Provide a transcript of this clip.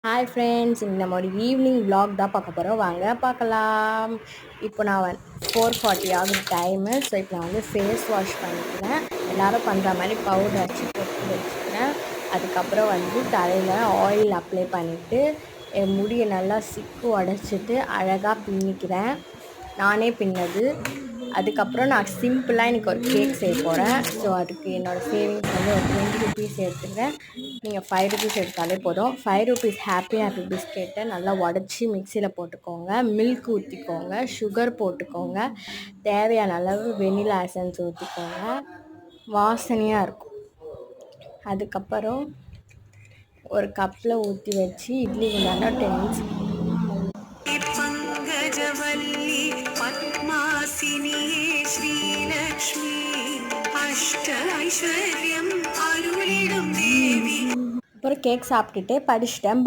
Hi friends, இன்னைக்கு நம்ம ஒரு ஈவினிங் vlog தான் பார்க்க போகிறோம். வாங்க பார்க்கலாம். இப்போ நான் 4:40 ஆகுது டைமு. ஸோ இப்போ நான் வந்து ஃபேஸ் வாஷ் பண்ணிக்கிறேன். எல்லோரும் பண்ணுற மாதிரி பவுடர் அடிச்சு போட்டு வச்சுக்கிறேன். அதுக்கப்புறம் வந்து தலையில் ஆயில் அப்ளை பண்ணிவிட்டு என் முடியை நல்லா சிக்கு உடச்சிட்டு அழகாக பின்னிக்கிறேன். நானே பின்னது. அதுக்கப்புறம் நான் சிம்பிளாக இன்றைக்கி ஒரு கேக் செய்ய போகிறேன். ஸோ அதுக்கு என்னோடய சேவிங்ஸ் வந்து ஒரு 20 ருபீஸ் எடுத்துக்கிறேன். நீங்கள் 5 ருபீஸ் எடுத்தாலே போதும். 5 ருபீஸ் ஹாப்பி பிஸ்கெட்டை நல்லா உடச்சி மிக்சியில் போட்டுக்கோங்க. மில்க் ஊற்றிக்கோங்க, சுகர் போட்டுக்கோங்க, தேவையான அளவு வெனிலா எசன்ஸ் ஊற்றிக்கோங்க. வாசனையாக இருக்கும். அதுக்கப்புறம் ஒரு கப்பில் ஊற்றி வச்சு இட்லி குண்டான 10 மினிட்ஸ் அப்புறம் கேக் சாப்பிட்டுட்டு படிச்சிட்டேன்.